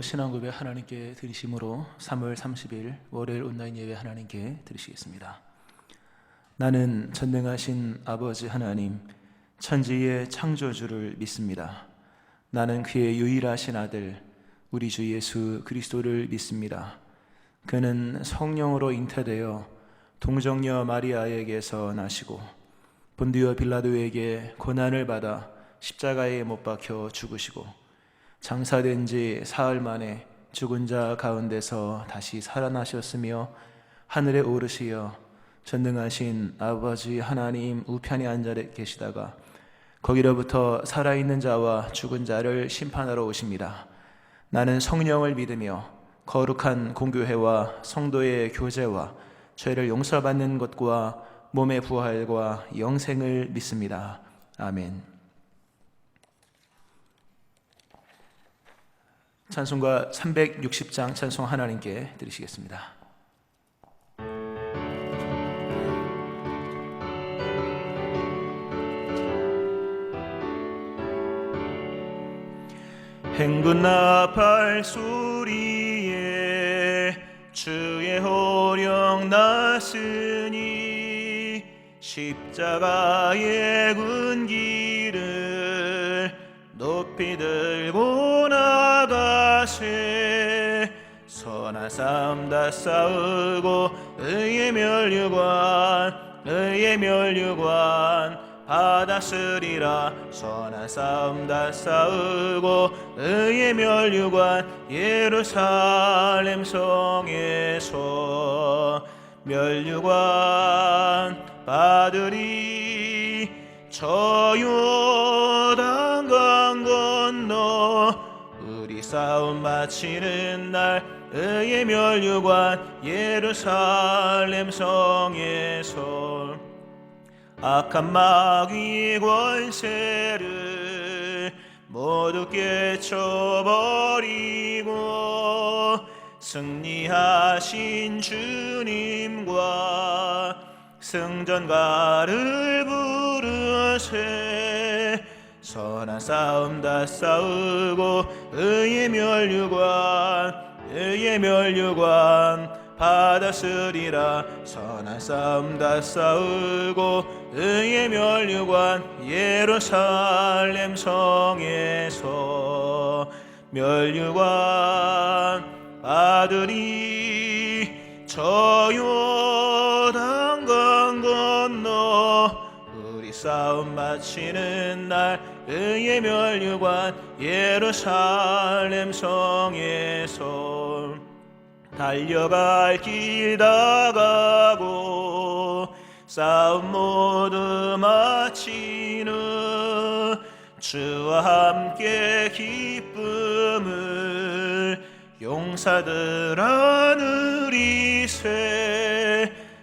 신앙고백 하나님께 드리심으로 3월 30일 월요일 온라인 예배 하나님께 드리시겠습니다. 나는 전능하신 아버지 하나님, 천지의 창조주를 믿습니다. 나는 그의 유일하신 아들 우리 주 예수 그리스도를 믿습니다. 그는 성령으로 잉태되어 동정녀 마리아에게서 나시고 본디오 빌라도에게 고난을 받아 십자가에 못 박혀 죽으시고 장사된 지 사흘 만에 죽은 자 가운데서 다시 살아나셨으며 하늘에 오르시어 전능하신 아버지 하나님 우편에 앉아 계시다가 거기로부터 살아있는 자와 죽은 자를 심판하러 오십니다. 나는 성령을 믿으며 거룩한 공교회와 성도의 교제와 죄를 용서받는 것과 몸의 부활과 영생을 믿습니다. 아멘. 찬송가 360장 찬송 하나님께 드리시겠습니다. 행군 나팔 소리에 주의 호령 났으니 십자가의 군기를 높이 들고 나가세. 선한 싸움 다 싸우고 의의 멸류관 받았으리라. 선한 싸움 다 싸우고 의의 멸류관 예루살렘 성에서 멸류관 받으리. 저 요단강 건너 우리 싸움 마치는 날 의의 멸류관 예루살렘 성에서 악한 마귀 권세를 모두 깨쳐버리고 승리하신 주님과 승전가를 부르세. 선한 싸움 다 싸우고 의의 멸류관 받았으리라. 선한 싸움 다 싸우고 의의 멸류관 예루살렘 성에서 멸류관 받으리. 저 요단강 건너 우리 싸움 마치는 날 의의 멸류관 예루살렘 성에서 달려갈 길 다 가고 싸움 모두 마치는 주와 함께 기쁨을 용사들 안으리세.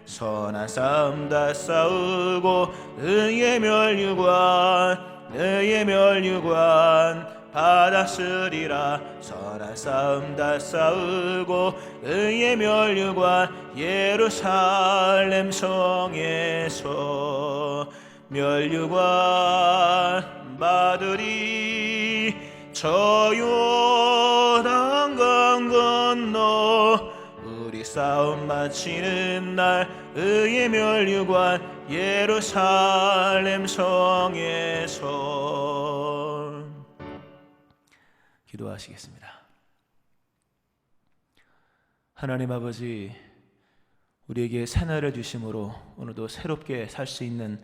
선한 싸움 다 싸우고 의의 멸류관 받았으리라. 선한 싸움 다 싸우고 의의 멸류관 예루살렘 성에서 멸류관 받으리. 저 요단강 건너 우리 싸움 마치는 날 의의 멸류관 예루살렘 성에서. 기도하시겠습니다. 하나님 아버지, 우리에게 새날을 주심으로 오늘도 새롭게 살 수 있는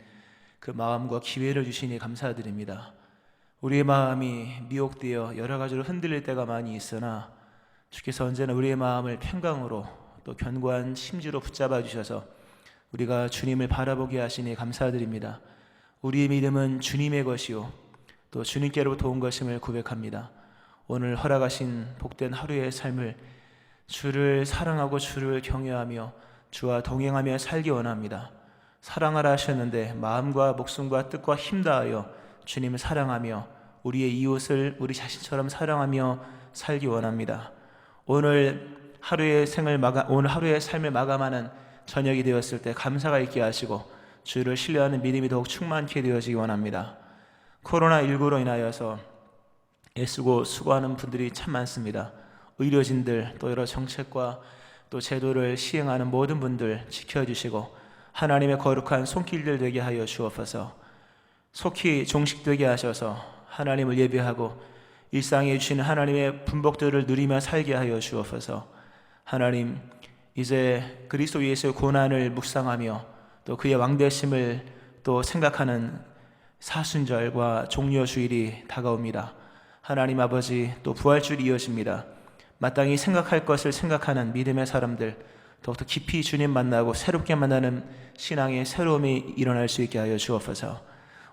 그 마음과 기회를 주시니 감사드립니다. 우리의 마음이 미혹되어 여러 가지로 흔들릴 때가 많이 있으나 주께서 언제나 우리의 마음을 평강으로 또 견고한 심지로 붙잡아 주셔서 우리가 주님을 바라보게 하시니 감사드립니다. 우리의 믿음은 주님의 것이요 또 주님께로부터 온 것임을 고백합니다. 오늘 허락하신 복된 하루의 삶을 주를 사랑하고 주를 경외하며 주와 동행하며 살기 원합니다. 사랑하라 하셨는데 마음과 목숨과 뜻과 힘 다하여 주님을 사랑하며 우리의 이웃을 우리 자신처럼 사랑하며 살기 원합니다. 오늘 하루의 삶을 마감하는 저녁이 되었을 때 감사가 있게 하시고 주를 신뢰하는 믿음이 더욱 충만케 되어지기 원합니다. 코로나19로 인하여서 애쓰고 수고하는 분들이 참 많습니다. 의료진들 또 여러 정책과 또 제도를 시행하는 모든 분들 지켜주시고 하나님의 거룩한 손길들 되게 하여 주옵소서. 속히 종식되게 하셔서 하나님을 예배하고 일상에 주시는 하나님의 분복들을 누리며 살게 하여 주옵소서. 하나님, 이제 그리스도 예수의 고난을 묵상하며 또 그의 왕되심을 또 생각하는 사순절과 종려주일이 다가옵니다. 하나님 아버지, 또 부활주일이 이어집니다. 마땅히 생각할 것을 생각하는 믿음의 사람들, 더욱더 깊이 주님 만나고 새롭게 만나는 신앙의 새로움이 일어날 수 있게 하여 주옵소서.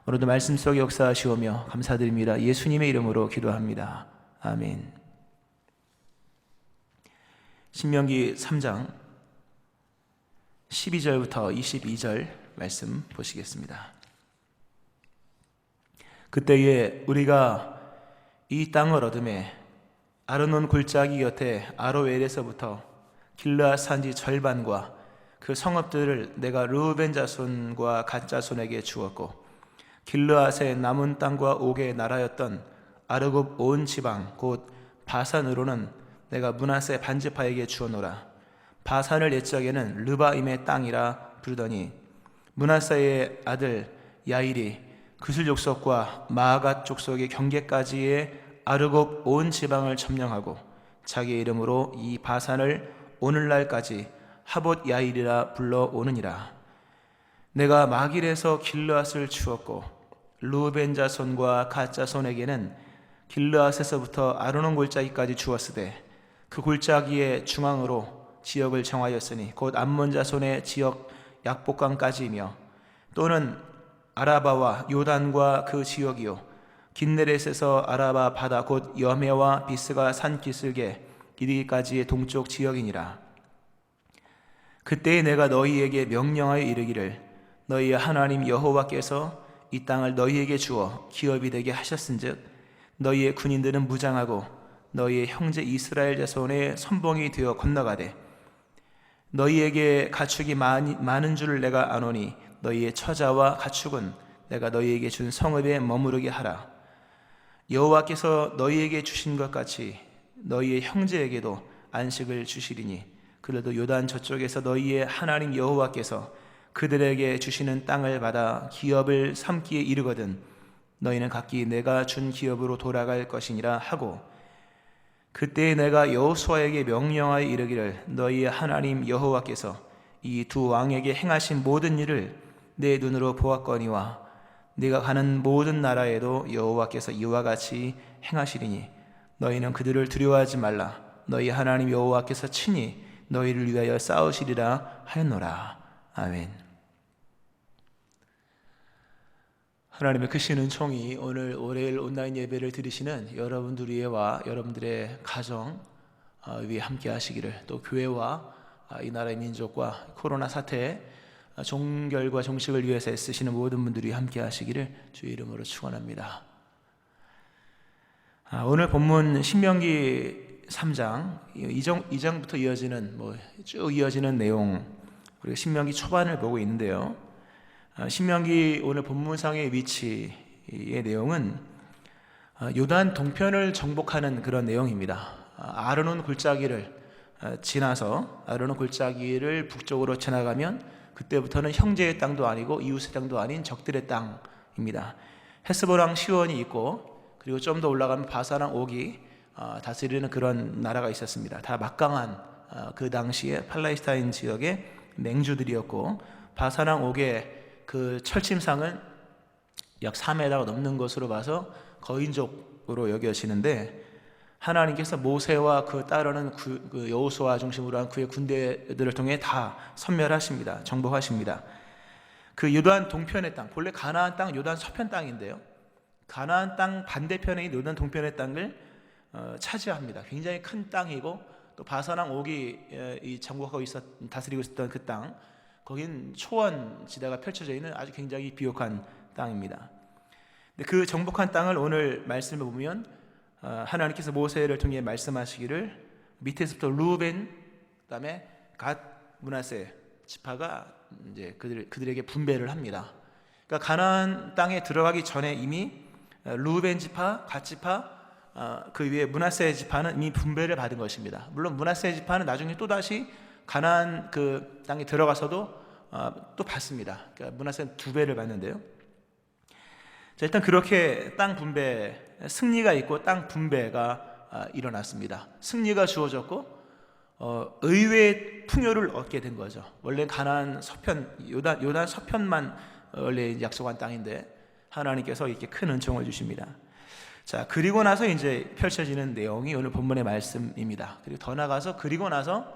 오늘도 말씀 속에 역사하시오며 감사드립니다. 예수님의 이름으로 기도합니다. 아멘. 신명기 3장 12절부터 22절 말씀 보시겠습니다. 그때에 우리가 이 땅을 얻음에 아르논 골짜기 곁에 아로엘에서부터 길르앗 산지 절반과 그 성읍들을 내가 르우벤 자손과 갓 자손에게 주었고 길르앗의 남은 땅과 옥의 나라였던 아르곱 온 지방 곧 바산으로는 내가 므낫세 반지파에게 주었노라. 바산을 옛적에는 르바임의 땅이라 부르더니 므낫세의 아들 야일이 그슬 족속과 마아갓 족속의 경계까지의 아르곱 온 지방을 점령하고 자기 이름으로 이 바산을 오늘날까지 하봇 야일이라 불러오느니라. 내가 마길에서 길르앗을 주었고 르우벤 자손과 갓 자손에게는 길르앗에서부터 아르논 골짜기까지 주었으되 그 골짜기의 중앙으로 지역을 정하였으니 곧 암몬 자손의 지역 약복강까지이며 또는 아라바와 요단과 그 지역이요 긴네렛에서 아라바 바다 곧 여메와 비스가 산 기슭에 이르기까지의 동쪽 지역이니라. 그때에 내가 너희에게 명령하여 이르기를 너희의 하나님 여호와께서 이 땅을 너희에게 주어 기업이 되게 하셨은즉 너희의 군인들은 무장하고 너희의 형제 이스라엘 자손의 선봉이 되어 건너가되 너희에게 가축이 많은 줄을 내가 아노니 너희의 처자와 가축은 내가 너희에게 준 성읍에 머무르게 하라. 여호와께서 너희에게 주신 것 같이 너희의 형제에게도 안식을 주시리니 그들도 요단 저쪽에서 너희의 하나님 여호와께서 그들에게 주시는 땅을 받아 기업을 삼기에 이르거든 너희는 각기 내가 준 기업으로 돌아갈 것이니라 하고 그때 내가 여호수아에게 명령하여 이르기를 너희의 하나님 여호와께서 이 두 왕에게 행하신 모든 일을 내 눈으로 보았거니와 네가 가는 모든 나라에도 여호와께서 이와 같이 행하시리니 너희는 그들을 두려워하지 말라. 너희 하나님 여호와께서 친히 너희를 위하여 싸우시리라 하였노라. 아멘. 하나님의 크신 은총이 오늘 월요일 온라인 예배를 드리시는 여러분들 위에와 여러분들의 가정 위에 함께 하시기를, 또 교회와 이 나라의 민족과 코로나 사태 종결과 종식을 위해서 애쓰시는 모든 분들이 함께 하시기를 주의 이름으로 축원합니다. 오늘 본문 신명기 3장 2장부터 이어지는 쭉 이어지는 내용, 우리가 신명기 초반을 보고 있는데요. 신명기 오늘 본문상의 위치의 내용은 요단 동편을 정복하는 그런 내용입니다. 아르논 골짜기를 지나서 아르논 골짜기를 북쪽으로 지나가면 그때부터는 형제의 땅도 아니고 이웃의 땅도 아닌 적들의 땅입니다. 헤스보랑 시원이 있고 그리고 좀 더 올라가면 바사랑 옥이 다스리는 그런 나라가 있었습니다. 다 막강한 그 당시에 팔레스타인 지역의 맹주들이었고 바사랑 옥의 그 철침상은 약 3m가 넘는 것으로 봐서 거인족으로 여겨지는데 하나님께서 모세와 그 따르는 그 여호수아 중심으로 한 그의 군대들을 통해 다 섬멸하십니다. 정복하십니다. 그 요단 동편의 땅, 본래 가나안 땅 요단 서편 땅인데요. 가나안 땅 반대편에 있는 요단 동편의 땅을 차지합니다. 굉장히 큰 땅이고 또 바사랑 옥이 정복하고 다스리고 있었던 그 땅, 거긴 초원 지대가 펼쳐져 있는 아주 굉장히 비옥한 땅입니다. 근데 그 정복한 땅을 오늘 말씀을 보면 하나님께서 모세를 통해 말씀하시기를 밑에서부터 루벤, 그다음에 갓, 므낫세 지파가 이제 그들에게 분배를 합니다. 그러니까 가나안 땅에 들어가기 전에 이미 루벤 지파, 갓 지파, 그 위에 므낫세 지파는 이미 분배를 받은 것입니다. 물론 므낫세 지파는 나중에 또 다시 가나안 그 땅에 들어가서도 또 받습니다. 그러니까 므낫세는 2배를 받는데요. 자, 일단 그렇게 땅 분배, 승리가 있고 땅 분배가 일어났습니다. 승리가 주어졌고 의외의 풍요를 얻게 된 거죠. 원래 가나안 서편, 요단 서편만 원래 약속한 땅인데 하나님께서 이렇게 큰 은총을 주십니다. 자, 그리고 나서 이제 펼쳐지는 내용이 오늘 본문의 말씀입니다. 그리고 더 나가서 그리고 나서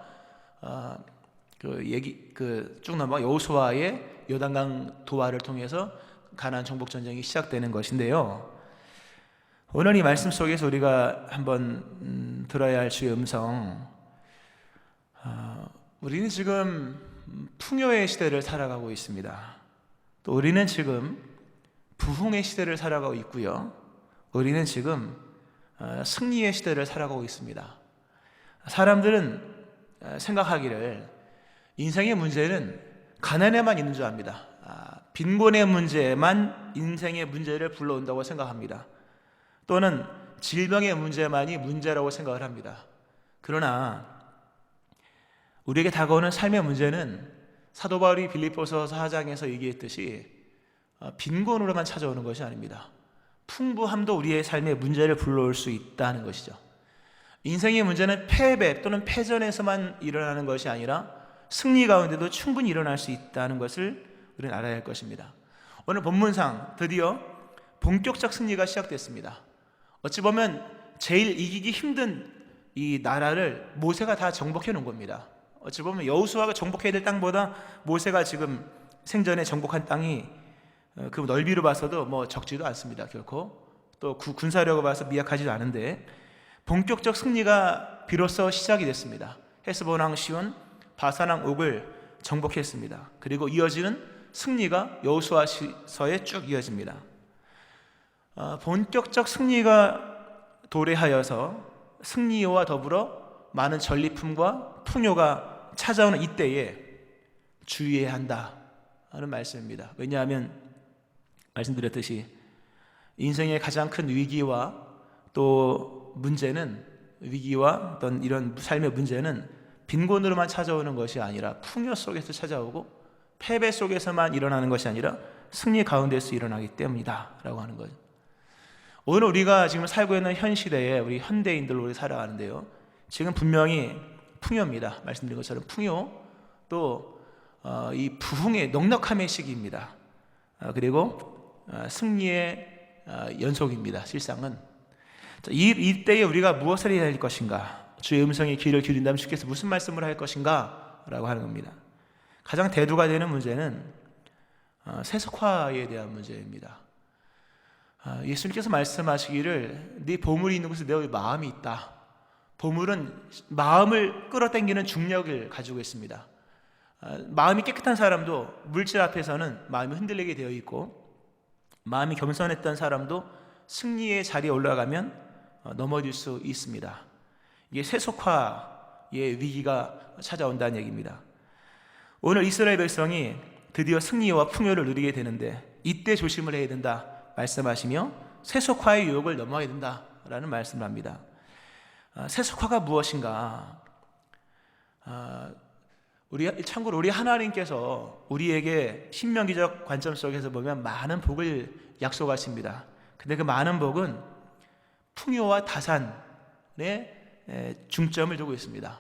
쭉 넘어 여호수아의 요단강 도하를 통해서 가나안 정복 전쟁이 시작되는 것인데요. 오늘 이 말씀 속에서 우리가 한번 들어야 할 주의 음성. 우리는 지금 풍요의 시대를 살아가고 있습니다. 또 우리는 지금 부흥의 시대를 살아가고 있고요. 우리는 지금 승리의 시대를 살아가고 있습니다. 사람들은 생각하기를 인생의 문제는 가난에만 있는 줄 압니다. 빈곤의 문제만 인생의 문제를 불러온다고 생각합니다. 또는 질병의 문제만이 문제라고 생각을 합니다. 그러나 우리에게 다가오는 삶의 문제는 사도 바울이 빌립보서 4장에서 얘기했듯이 빈곤으로만 찾아오는 것이 아닙니다. 풍부함도 우리의 삶의 문제를 불러올 수 있다는 것이죠. 인생의 문제는 패배 또는 패전에서만 일어나는 것이 아니라 승리 가운데도 충분히 일어날 수 있다는 것을 우리는 알아야 할 것입니다. 오늘 본문상 드디어 본격적 승리가 시작됐습니다. 어찌 보면 제일 이기기 힘든 이 나라를 모세가 다 정복해 놓은 겁니다. 어찌 보면 여호수아가 정복해야 될 땅보다 모세가 지금 생전에 정복한 땅이 그 넓이로 봐서도 뭐 적지도 않습니다. 결코 또 군사력을 봐서 미약하지도 않은데 본격적 승리가 비로소 시작이 됐습니다. 헤스본 왕 시온, 바산 왕 옥을 정복했습니다. 그리고 이어지는 승리가 여호수아서에 쭉 이어집니다. 본격적 승리가 도래하여서 승리와 더불어 많은 전리품과 풍요가 찾아오는 이때에 주의해야 한다 하는 말씀입니다. 왜냐하면 말씀드렸듯이 인생의 가장 큰 위기와 또 문제는 위기와 어떤 이런 삶의 문제는 빈곤으로만 찾아오는 것이 아니라 풍요 속에서 찾아오고 패배 속에서만 일어나는 것이 아니라 승리 가운데서 일어나기 때문이다 라고 하는 거죠. 오늘 우리가 지금 살고 있는 현 시대에 우리 현대인들로 우리 살아가는데요, 지금 분명히 풍요입니다. 말씀드린 것처럼 풍요, 또 이 부흥의 넉넉함의 시기입니다. 그리고 승리의 연속입니다. 실상은 이때에 우리가 무엇을 해야 할 것인가, 주의 음성에 귀를 기울인다면 주께서 무슨 말씀을 할 것인가 라고 하는 겁니다. 가장 대두가 되는 문제는 세속화에 대한 문제입니다. 예수님께서 말씀하시기를 네 보물이 있는 곳에 내 마음이 있다. 보물은 마음을 끌어당기는 중력을 가지고 있습니다. 마음이 깨끗한 사람도 물질 앞에서는 마음이 흔들리게 되어 있고, 마음이 겸손했던 사람도 승리의 자리에 올라가면 넘어질 수 있습니다. 이게 세속화의 위기가 찾아온다는 얘기입니다. 오늘 이스라엘 백성이 드디어 승리와 풍요를 누리게 되는데 이때 조심을 해야 된다 말씀하시며 세속화의 유혹을 넘어야 된다라는 말씀을 합니다. 세속화가 무엇인가? 참고로 우리 하나님께서 우리에게 신명기적 관점 속에서 보면 많은 복을 약속하십니다. 근데 그 많은 복은 풍요와 다산에 중점을 두고 있습니다.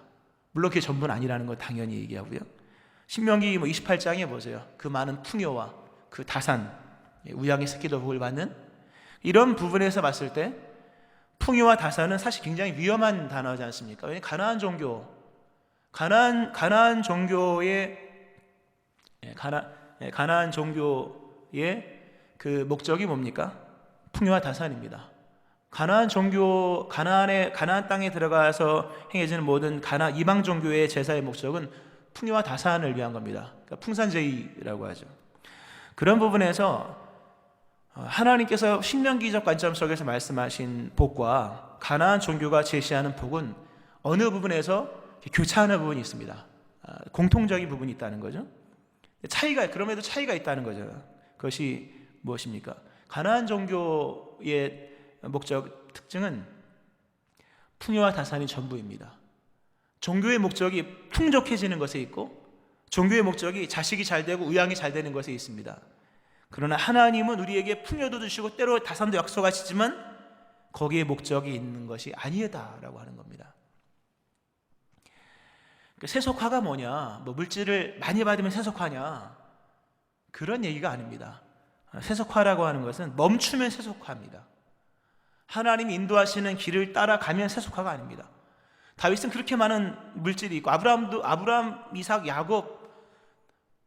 물론 그게 전부는 아니라는 거 당연히 얘기하고요. 신명기 28장에 보세요. 그 많은 풍요와 그 다산, 우양의 새끼도 복을 받는 이런 부분에서 봤을 때 풍요와 다산은 사실 굉장히 위험한 단어지 않습니까? 왜냐하면 가나안 종교의 그 목적이 뭡니까? 풍요와 다산입니다. 가나안 땅에 들어가서 행해지는 모든 이방 종교의 제사의 목적은 풍요와 다산을 위한 겁니다. 그러니까 풍산제의라고 하죠. 그런 부분에서 하나님께서 신명기적 관점 속에서 말씀하신 복과 가나안 종교가 제시하는 복은 어느 부분에서 교차하는 부분이 있습니다. 공통적인 부분이 있다는 거죠. 그럼에도 차이가 있다는 거죠. 그것이 무엇입니까? 가나안 종교의 목적 특징은 풍요와 다산이 전부입니다. 종교의 목적이 풍족해지는 것에 있고 종교의 목적이 자식이 잘 되고 의양이 잘 되는 것에 있습니다. 그러나 하나님은 우리에게 풍요도 주시고 때로 다산도 약속하시지만 거기에 목적이 있는 것이 아니다라고 하는 겁니다. 세속화가 뭐냐, 물질을 많이 받으면 세속화냐, 그런 얘기가 아닙니다. 세속화라고 하는 것은 멈추면 세속화입니다. 하나님이 인도하시는 길을 따라가면 세속화가 아닙니다. 다윗은 그렇게 많은 물질이 있고 아브라함, 이삭, 야곱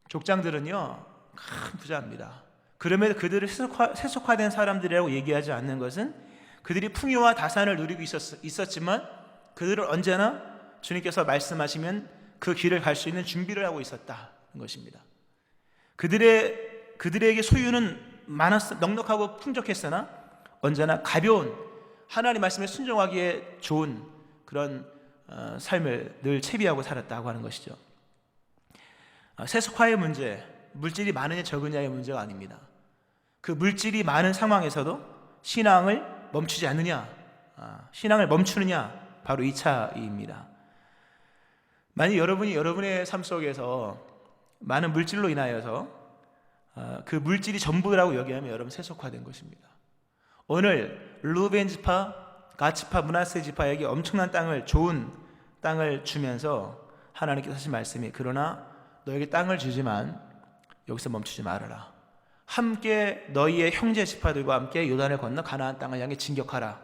족장들은요 큰 부자입니다. 그럼에도 그들을 세속화된 사람들이라고 얘기하지 않는 것은 그들이 풍요와 다산을 누리고 있었지만 그들은 언제나 주님께서 말씀하시면 그 길을 갈 수 있는 준비를 하고 있었다는 것입니다. 그들에게 소유는 넉넉하고 풍족했으나 언제나 가벼운 하나님 말씀에 순종하기에 좋은 그런 삶을 늘 채비하고 살았다고 하는 것이죠. 세속화의 문제, 물질이 많으냐 적으냐의 문제가 아닙니다. 그 물질이 많은 상황에서도 신앙을 멈추지 않느냐, 신앙을 멈추느냐, 바로 이 차이입니다. 만약 여러분이 여러분의 삶 속에서 많은 물질로 인하여서 그 물질이 전부라고 여기하면 여러분 세속화된 것입니다. 오늘 루벤 지파, 갓 지파, 므낫세 지파에게 엄청난 좋은 땅을 주면서 하나님께서 하신 말씀이 그러나 너에게 땅을 주지만 여기서 멈추지 말아라. 함께 너희의 형제 지파들과 함께 요단을 건너 가나안 땅을 향해 진격하라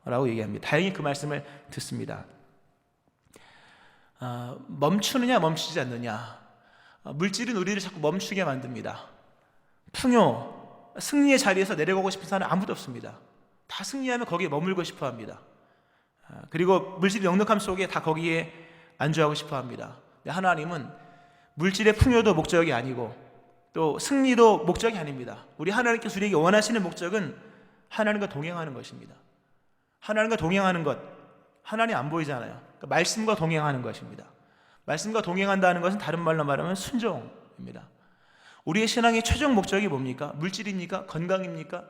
라고 얘기합니다. 다행히 그 말씀을 듣습니다. 멈추느냐 멈추지 않느냐, 물질은 우리를 자꾸 멈추게 만듭니다. 풍요, 승리의 자리에서 내려가고 싶은 사람은 아무도 없습니다. 다 승리하면 거기에 머물고 싶어 합니다. 그리고 물질의 넉넉함 속에 다 거기에 안주하고 싶어 합니다. 하나님은 물질의 풍요도 목적이 아니고 또 승리도 목적이 아닙니다. 우리 하나님께서 우리에게 원하시는 목적은 하나님과 동행하는 것입니다. 하나님과 동행하는 것, 하나님 안 보이잖아요. 그러니까 말씀과 동행하는 것입니다. 말씀과 동행한다는 것은 다른 말로 말하면 순종입니다. 우리의 신앙의 최종 목적이 뭡니까? 물질입니까? 건강입니까?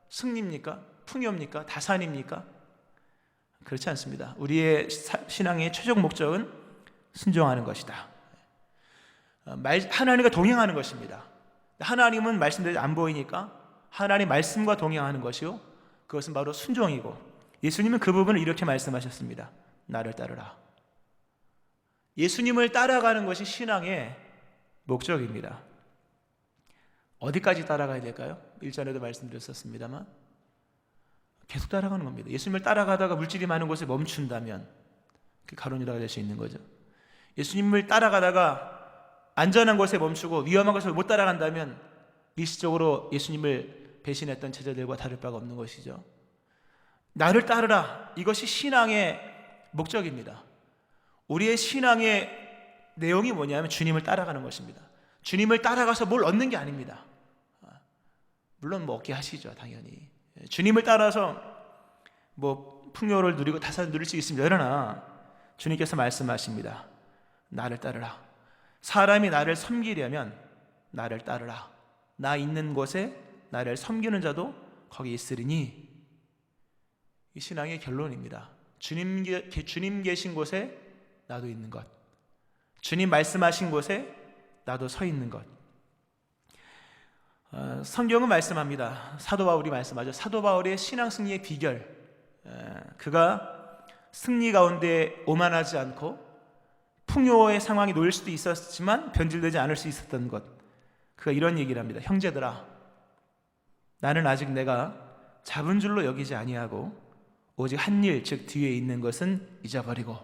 승리입니까? 풍요입니까? 다산입니까? 그렇지 않습니다. 우리의 신앙의 최종 목적은 순종하는 것이다. 하나님과 동행하는 것입니다. 하나님은 말씀대로 안 보이니까 하나님 말씀과 동행하는 것이요, 그것은 바로 순종이고, 예수님은 그 부분을 이렇게 말씀하셨습니다. 나를 따르라. 예수님을 따라가는 것이 신앙의 목적입니다. 어디까지 따라가야 될까요? 일전에도 말씀드렸었습니다만 계속 따라가는 겁니다. 예수님을 따라가다가 물질이 많은 곳에 멈춘다면 그게 가론유다가 될 수 있는 거죠. 예수님을 따라가다가 안전한 곳에 멈추고 위험한 곳을 못 따라간다면 일시적으로 예수님을 배신했던 제자들과 다를 바가 없는 것이죠. 나를 따르라, 이것이 신앙의 목적입니다. 우리의 신앙의 내용이 뭐냐면 주님을 따라가는 것입니다. 주님을 따라가서 뭘 얻는 게 아닙니다. 물론 얻게 하시죠, 당연히. 주님을 따라서 풍요를 누리고 다산을 누릴 수 있습니다. 그러나 주님께서 말씀하십니다. 나를 따르라. 사람이 나를 섬기려면 나를 따르라. 나 있는 곳에 나를 섬기는 자도 거기 있으리니. 이 신앙의 결론입니다. 주님 계신 곳에 나도 있는 것, 주님 말씀하신 곳에 나도 서 있는 것. 성경은 말씀합니다. 사도 바울이 말씀하죠. 사도 바울의 신앙 승리의 비결, 그가 승리 가운데 오만하지 않고 풍요의 상황이 놓일 수도 있었지만 변질되지 않을 수 있었던 것, 그가 이런 얘기를 합니다. 형제들아, 나는 아직 내가 잡은 줄로 여기지 아니하고 오직 한 일, 즉 뒤에 있는 것은 잊어버리고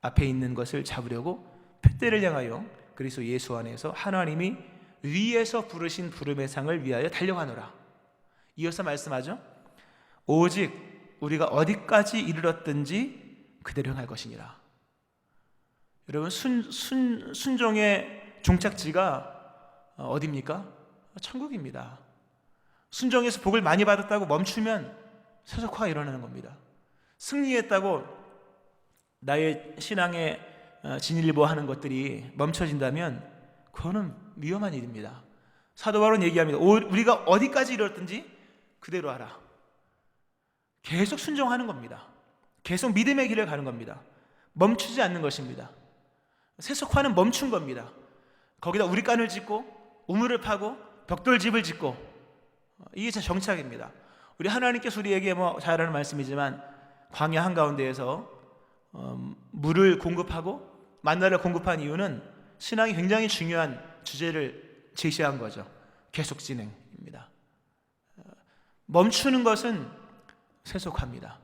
앞에 있는 것을 잡으려고 표대를 향하여 그리스도 예수 안에서 하나님이 위에서 부르신 부름의 상을 위하여 달려가노라. 이어서 말씀하죠. 오직 우리가 어디까지 이르렀든지 그대로 행할 것이니라. 여러분, 순종의 종착지가 어디입니까? 천국입니다. 순종에서 복을 많이 받았다고 멈추면 세속화가 일어나는 겁니다. 승리했다고 나의 신앙에 진일보하는 것들이 멈춰진다면 그거는 위험한 일입니다. 사도 바울은 얘기합니다. 우리가 어디까지 이뤘든지 그대로 하라. 계속 순종하는 겁니다. 계속 믿음의 길을 가는 겁니다. 멈추지 않는 것입니다. 세속화는 멈춘 겁니다. 거기다 우리간을 짓고 우물을 파고 벽돌집을 짓고, 이게 제 정착입니다. 우리 하나님께서 우리에게 잘 아는 말씀이지만 광야 한가운데에서 물을 공급하고 만나를 공급한 이유는 신앙이 굉장히 중요한 주제를 제시한 거죠. 계속 진행입니다. 멈추는 것은 세속화입니다.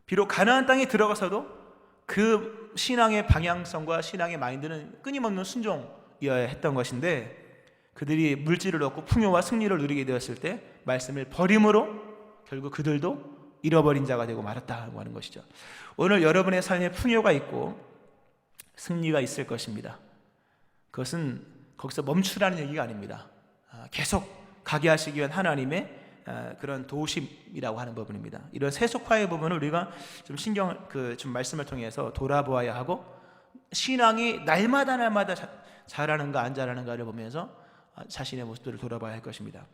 비록 가나안 땅에 들어가서도 그 신앙의 방향성과 신앙의 마인드는 끊임없는 순종이어야 했던 것인데, 그들이 물질을 얻고 풍요와 승리를 누리게 되었을 때 말씀을 버림으로 결국 그들도 잃어버린 자가 되고 말았다고 하는 것이죠. 오늘 여러분의 삶에 풍요가 있고 승리가 있을 것입니다. 그것은 거기서 멈추라는 얘기가 아닙니다. 계속 가게 하시기 위한 하나님의 그런 도우심이라고 하는 부분입니다. 이런 세속화의 부분을 우리가 좀 말씀을 통해서 돌아보아야 하고, 신앙이 날마다 잘하는가 안 잘하는가를 보면서 자신의 모습들을 돌아봐야 할 것입니다.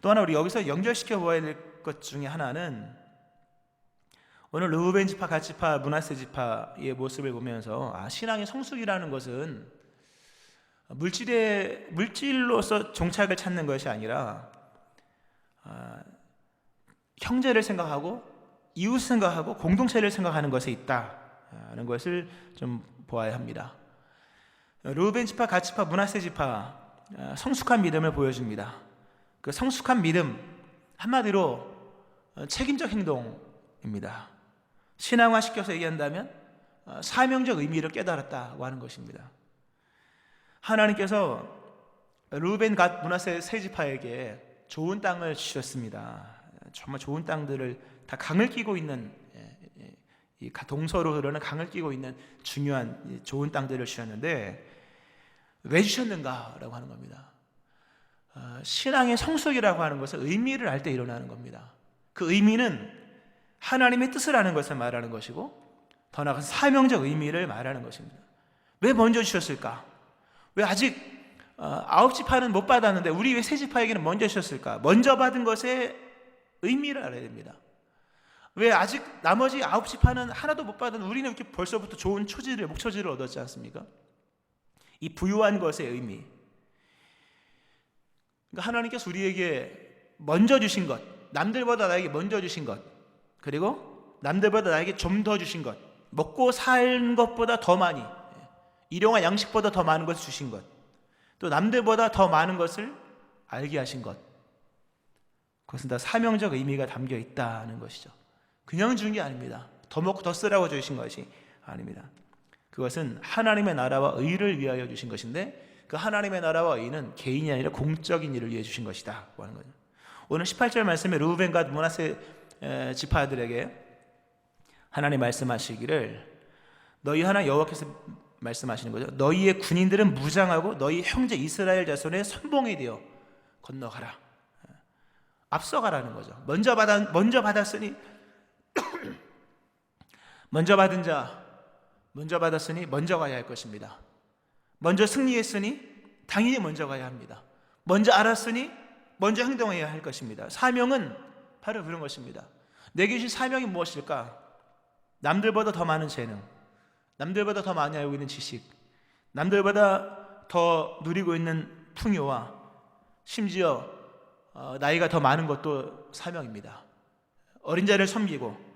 또 하나 우리 여기서 연결시켜 보아야 될 것 중에 하나는, 오늘 르우벤 지파, 갓 지파, 므낫세 지파의 모습을 보면서 신앙의 성숙이라는 것은 물질로서 종착을 찾는 것이 아니라 형제를 생각하고 이웃 생각하고 공동체를 생각하는 것에 있다는 것을 좀 보아야 합니다. 르우벤 지파, 갓 지파, 므낫세 지파, 성숙한 믿음을 보여줍니다. 그 성숙한 믿음, 한마디로 책임적 행동입니다. 신앙화시켜서 얘기한다면 사명적 의미를 깨달았다고 하는 것입니다. 하나님께서 르우벤, 갓, 므낫세 세 지파에게 좋은 땅을 주셨습니다. 정말 좋은 땅들을 다 강을 끼고 있는, 이 동서로 흐르는 강을 끼고 있는 중요한 좋은 땅들을 주셨는데, 왜 주셨는가라고 하는 겁니다. 신앙의 성숙이라고 하는 것은 의미를 알 때 일어나는 겁니다. 그 의미는 하나님의 뜻을 아는 것을 말하는 것이고, 더 나아가서 사명적 의미를 말하는 것입니다. 왜 먼저 주셨을까? 왜 아직 9지파는 못 받았는데 우리 왜 3지파에게는 먼저 주셨을까? 먼저 받은 것의 의미를 알아야 됩니다. 왜 아직 나머지 9지파는 하나도 못 받은 우리는 이렇게 벌써부터 좋은 목초지를 얻었지 않습니까? 이 부유한 것의 의미. 그러니까 하나님께서 우리에게 먼저 주신 것, 남들보다 나에게 먼저 주신 것, 그리고 남들보다 나에게 좀 더 주신 것, 먹고 살 것보다 더 많이, 일용할 양식보다 더 많은 것을 주신 것, 또 남들보다 더 많은 것을 알게 하신 것, 그것은 다 사명적 의미가 담겨 있다는 것이죠. 그냥 준 게 아닙니다. 더 먹고 더 쓰라고 주신 것이 아닙니다. 그것은 하나님의 나라와 의를 위하여 주신 것인데, 그 하나님의 나라와 의는 개인이 아니라 공적인 일을 위해 주신 것이다 하는 거죠. 오늘 18절 말씀에 르우벤, 갓, 므낫세 지파들에게 하나님 말씀하시기를, 너희 하나님 여호와께서 말씀하시는 거죠. 너희의 군인들은 무장하고 너희 형제 이스라엘 자손의 선봉이 되어 건너가라. 앞서가라는 거죠. 먼저 받았으니 먼저 받은 자, 먼저 받았으니 먼저 가야 할 것입니다. 먼저 승리했으니 당연히 먼저 가야 합니다. 먼저 알았으니 먼저 행동해야 할 것입니다. 사명은 바로 그런 것입니다. 내게 주신 사명이 무엇일까? 남들보다 더 많은 재능, 남들보다 더 많이 알고 있는 지식, 남들보다 더 누리고 있는 풍요와 심지어 나이가 더 많은 것도 사명입니다. 어린 자를 섬기고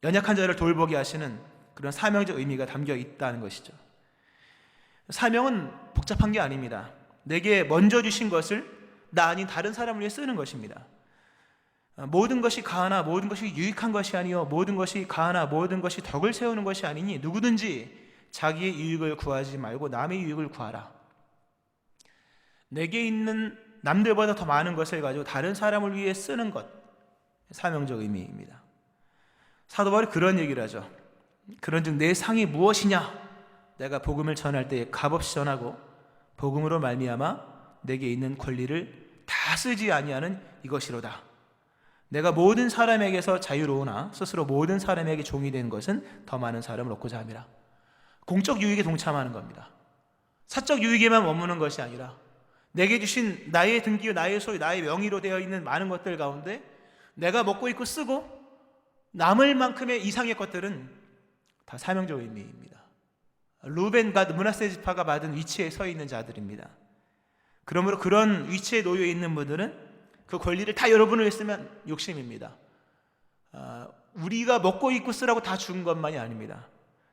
연약한 자를 돌보게 하시는 그런 사명적 의미가 담겨 있다는 것이죠. 사명은 복잡한 게 아닙니다. 내게 먼저 주신 것을 나 아닌 다른 사람을 위해 쓰는 것입니다. 모든 것이 가하나 모든 것이 유익한 것이 아니요 모든 것이 가하나 모든 것이 덕을 세우는 것이 아니니 누구든지 자기의 유익을 구하지 말고 남의 유익을 구하라. 내게 있는 남들보다 더 많은 것을 가지고 다른 사람을 위해 쓰는 것, 사명적 의미입니다. 사도 바울이 그런 얘기를 하죠. 그런즉 내 상이 무엇이냐? 내가 복음을 전할 때 값없이 전하고 복음으로 말미암아 내게 있는 권리를 다 쓰지 아니하는 이것이로다. 내가 모든 사람에게서 자유로우나 스스로 모든 사람에게 종이 된 것은 더 많은 사람을 얻고자 함이라. 공적 유익에 동참하는 겁니다. 사적 유익에만 머무는 것이 아니라 내게 주신 나의 등기, 나의 소유, 나의 명의로 되어 있는 많은 것들 가운데 내가 먹고 입고 쓰고 남을 만큼의 이상의 것들은 다 사명적 의미입니다. 루벤과 므낫세 지파가 받은 위치에 서 있는 자들입니다. 그러므로 그런 위치에 놓여 있는 분들은 그 권리를 다 여러분을 했으면 욕심입니다. 우리가 먹고 입고 쓰라고 다 준 것만이 아닙니다.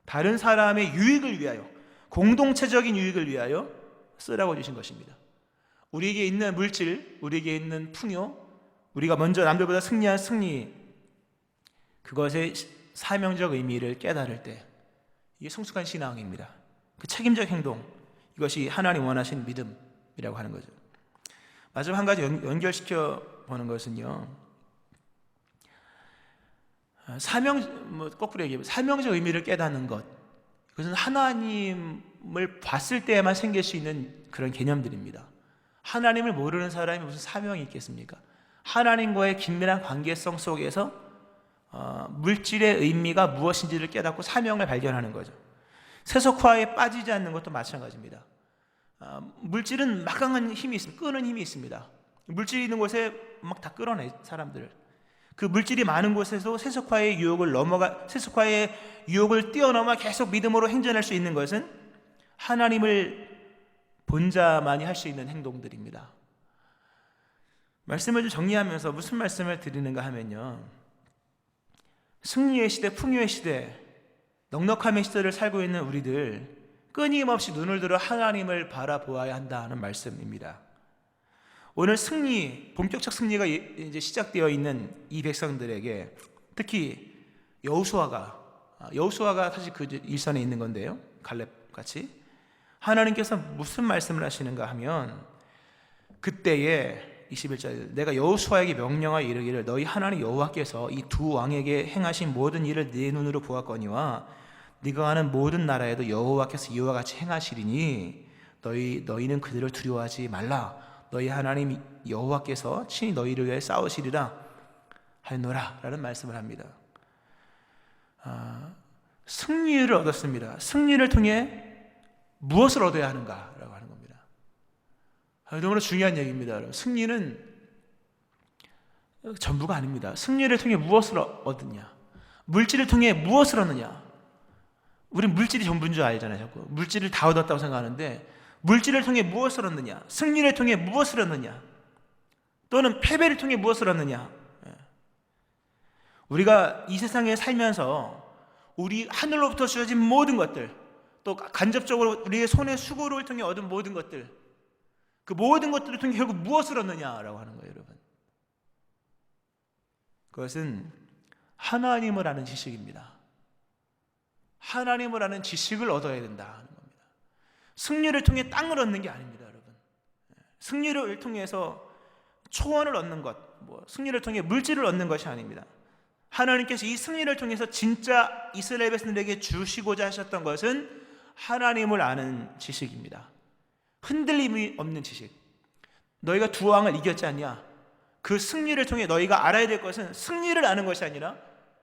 다른 사람의 유익을 위하여, 공동체적인 유익을 위하여 쓰라고 주신 것입니다. 우리에게 있는 물질, 우리에게 있는 풍요, 우리가 먼저 남들보다 승리한 승리, 그것의 사명적 의미를 깨달을 때 이게 성숙한 신앙입니다. 그 책임적 행동, 이것이 하나님 원하시는 믿음이라고 하는 거죠. 마지막 한 가지 연결시켜 보는 것은요, 거꾸로 얘기하면 사명적 의미를 깨닫는 것, 그것은 하나님을 봤을 때에만 생길 수 있는 그런 개념들입니다. 하나님을 모르는 사람이 무슨 사명이 있겠습니까? 하나님과의 긴밀한 관계성 속에서 물질의 의미가 무엇인지를 깨닫고 사명을 발견하는 거죠. 세속화에 빠지지 않는 것도 마찬가지입니다. 물질은 막강한 힘이 있습니다. 끄는 힘이 있습니다. 물질이 있는 곳에 막 다 끌어내 사람들을. 그 물질이 많은 곳에서 세속화의 유혹을 뛰어넘어 계속 믿음으로 행전할 수 있는 것은 하나님을 본 자만이 할 수 있는 행동들입니다. 말씀을 좀 정리하면서 무슨 말씀을 드리는가 하면요, 승리의 시대, 풍요의 시대, 넉넉함의 시대를 살고 있는 우리들 끊임없이 눈을 들어 하나님을 바라보아야 한다는 말씀입니다. 오늘 본격적 승리가 이제 시작되어 있는 이 백성들에게, 특히 여호수아가 사실 그 일선에 있는 건데요, 갈렙 같이 하나님께서 무슨 말씀을 하시는가 하면, 그때에 21절, 내가 여호수아에게 명령하여 이르기를 너희 하나님 여호와께서 이 두 왕에게 행하신 모든 일을 네 눈으로 보았거니와 네가 가는 모든 나라에도 여호와께서 이와 같이 행하시리니 너희는 그들을 두려워하지 말라. 너희 하나님 여호와께서 친히 너희를 위해 싸우시리라 하노라 라는 말씀을 합니다. 승리를 얻었습니다. 승리를 통해 무엇을 얻어야 하는가 라고 하는 겁니다. 너무나 중요한 얘기입니다. 승리는 전부가 아닙니다. 승리를 통해 무엇을 얻느냐, 물질을 통해 무엇을 얻느냐. 우린 물질이 전부인 줄 알잖아요. 자꾸 물질을 다 얻었다고 생각하는데, 물질을 통해 무엇을 얻느냐, 승리를 통해 무엇을 얻느냐, 또는 패배를 통해 무엇을 얻느냐. 우리가 이 세상에 살면서 우리 하늘로부터 주어진 모든 것들, 또 간접적으로 우리의 손의 수고를 통해 얻은 모든 것들, 그 모든 것들을 통해 결국 무엇을 얻느냐라고 하는 거예요, 여러분. 그것은 하나님을 아는 지식입니다. 하나님을 아는 지식을 얻어야 된다는 겁니다. 승리를 통해 땅을 얻는 게 아닙니다, 여러분. 승리를 통해서 초원을 얻는 것, 승리를 통해 물질을 얻는 것이 아닙니다. 하나님께서 이 승리를 통해서 진짜 이스라엘 백성들에게 주시고자 하셨던 것은 하나님을 아는 지식입니다. 흔들림이 없는 지식. 너희가 두 왕을 이겼지 않냐? 그 승리를 통해 너희가 알아야 될 것은 승리를 아는 것이 아니라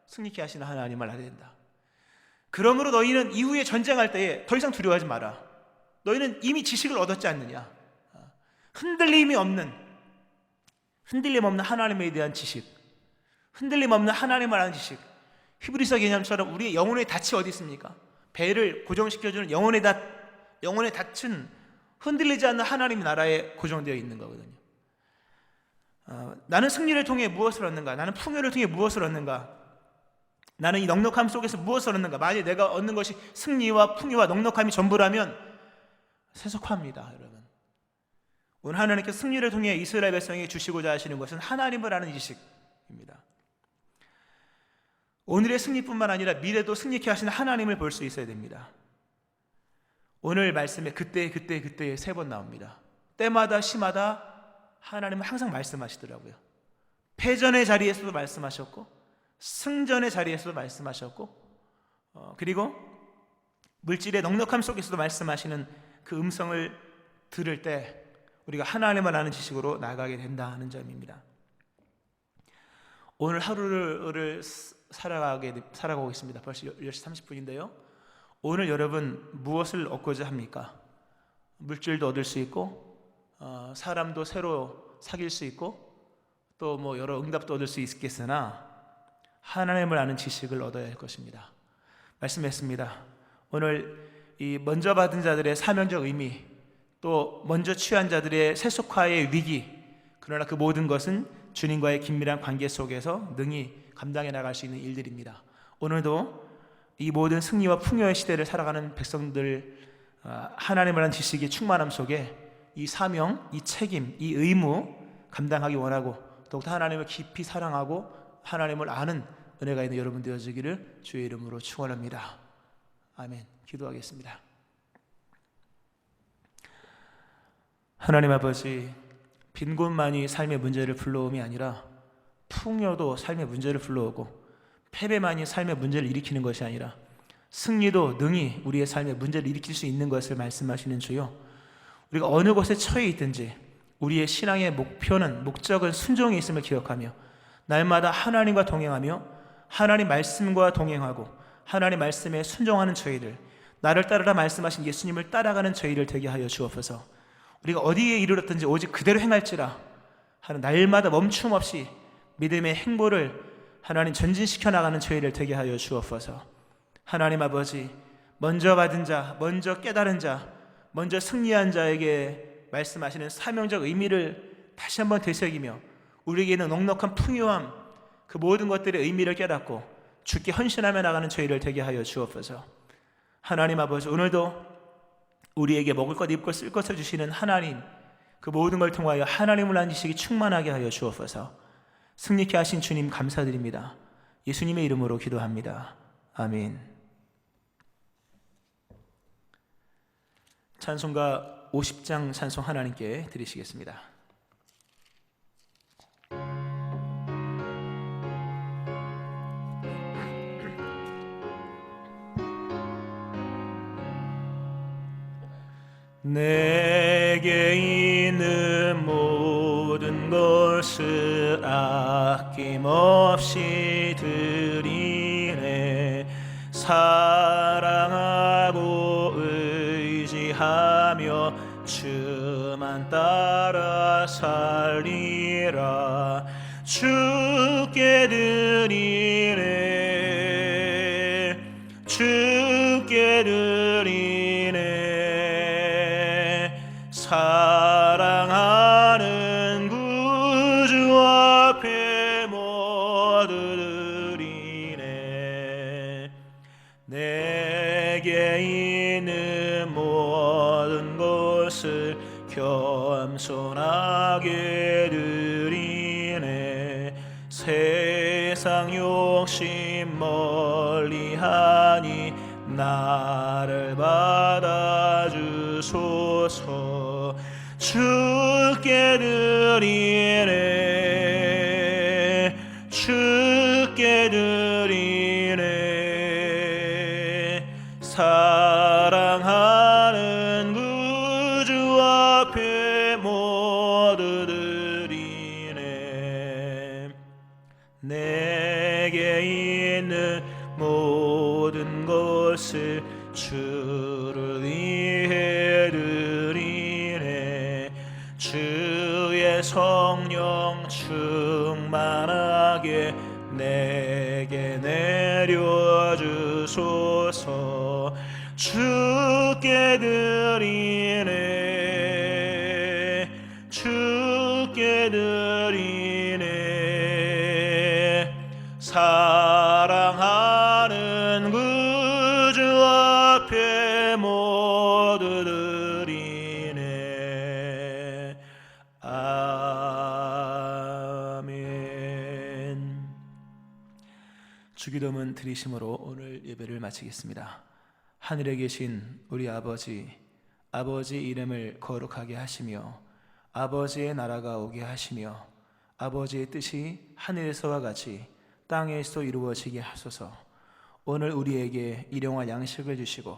승리케 하시는 하나님을 알아야 된다. 그러므로 너희는 이후에 전쟁할 때에 더 이상 두려워하지 마라. 너희는 이미 지식을 얻었지 않느냐? 흔들림 없는 하나님에 대한 지식, 흔들림 없는 하나님을 아는 지식. 히브리서 개념처럼 우리의 영혼의 닻이 어디 있습니까? 배를 고정시켜주는 영혼의 닻은 흔들리지 않는 하나님 나라에 고정되어 있는 거거든요. 나는 승리를 통해 무엇을 얻는가? 나는 풍요를 통해 무엇을 얻는가? 나는 이 넉넉함 속에서 무엇을 얻는가? 만약 내가 얻는 것이 승리와 풍요와 넉넉함이 전부라면 세속화입니다, 여러분. 오늘 하나님께서 승리를 통해 이스라엘 백성에게 주시고자 하시는 것은 하나님을 아는 지식입니다. 오늘의 승리뿐만 아니라 미래도 승리케 하시는 하나님을 볼 수 있어야 됩니다. 오늘 말씀에 그때 3번 나옵니다. 때마다 시마다 하나님은 항상 말씀하시더라고요. 패전의 자리에서도 말씀하셨고, 승전의 자리에서도 말씀하셨고, 그리고 물질의 넉넉함 속에서도 말씀하시는 그 음성을 들을 때 우리가 하나님을 아는 지식으로 나아가게 된다는 점입니다. 오늘 하루를 살아가고 있습니다. 벌써 10시 30분인데요. 오늘 여러분 무엇을 얻고자 합니까? 물질도 얻을 수 있고, 사람도 새로 사귈 수 있고, 또 여러 응답도 얻을 수 있겠으나 하나님을 아는 지식을 얻어야 할 것입니다. 말씀했습니다. 오늘 이 먼저 받은 자들의 사명적 의미, 또 먼저 취한 자들의 세속화의 위기, 그러나 그 모든 것은 주님과의 긴밀한 관계 속에서 능히 감당해 나갈 수 있는 일들입니다. 오늘도 이 모든 승리와 풍요의 시대를 살아가는 백성들, 하나님을 아는 지식의 충만함 속에 이 사명, 이 책임, 이 의무 감당하기 원하고 더욱더 하나님을 깊이 사랑하고 하나님을 아는 은혜가 있는 여러분 되어지기를 주의 이름으로 축원합니다. 아멘. 기도하겠습니다. 하나님 아버지, 빈곤만이 삶의 문제를 불러옴이 아니라 풍요도 삶의 문제를 불러오고 패배만이 삶의 문제를 일으키는 것이 아니라 승리도 능히 우리의 삶의 문제를 일으킬 수 있는 것을 말씀하시는 주요, 우리가 어느 곳에 처해 있든지 우리의 신앙의 목적은 순종이 있음을 기억하며 날마다 하나님과 동행하며 하나님 말씀과 동행하고 하나님 말씀에 순종하는 저희들, 나를 따르라 말씀하신 예수님을 따라가는 저희를 되게 하여 주옵소서. 우리가 어디에 이르렀든지 오직 그대로 행할지라 하는 날마다 멈춤 없이 믿음의 행보를 하나님 전진시켜 나가는 저희를 되게 하여 주옵소서. 하나님 아버지, 먼저 받은 자, 먼저 깨달은 자, 먼저 승리한 자에게 말씀하시는 사명적 의미를 다시 한번 되새기며 우리에게는 넉넉한 풍요함, 그 모든 것들의 의미를 깨닫고 주께 헌신하며 나가는 저희를 되게 하여 주옵소서. 하나님 아버지, 오늘도 우리에게 먹을 것, 입을 것, 쓸 것을 주시는 하나님, 그 모든 걸 통하여 하나님을 아는 지식이 충만하게 하여 주옵소서. 승리케 하신 주님 감사드립니다. 예수님의 이름으로 기도합니다. 아멘. 찬송가 50장 찬송 하나님께 드리시겠습니다. 내게 있는 모든 것을 아낌없이 드리네. 사랑하고 의지하며 주만 따라 살리라. 주께 드리네. 주께 드리네. 사랑하는 구주 앞에 모두 드리네. 내게 있는 모든 것을 겸손하게 드리네. 세상 욕심 멀리하니 나를 받아주소서. 주께 드리네. 주께 드리네. 사랑하는 구주 앞에 모두 드리네. 내게 있는 모든 것을 주를 위해 드리네. 주의 성령 충만하게 내게 내려주소서. 주께 드리네. 주께 드리네. 사랑하는 구주 앞에 모두 드리네. 아멘. 주기도문 드리심으로 오늘 예배를 마치겠습니다. 하늘에 계신 우리 아버지, 아버지 이름을 거룩하게 하시며 아버지의 나라가 오게 하시며 아버지의 뜻이 하늘에서와 같이 땅에서 이루어지게 하소서. 오늘 우리에게 일용할 양식을 주시고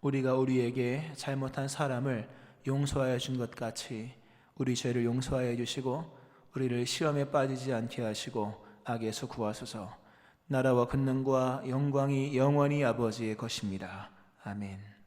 우리가 우리에게 잘못한 사람을 용서하여 준 것 같이 우리 죄를 용서하여 주시고 우리를 시험에 빠지지 않게 하시고 악에서 구하소서. 나라와 권능과 영광이 영원히 아버지의 것입니다. 아멘.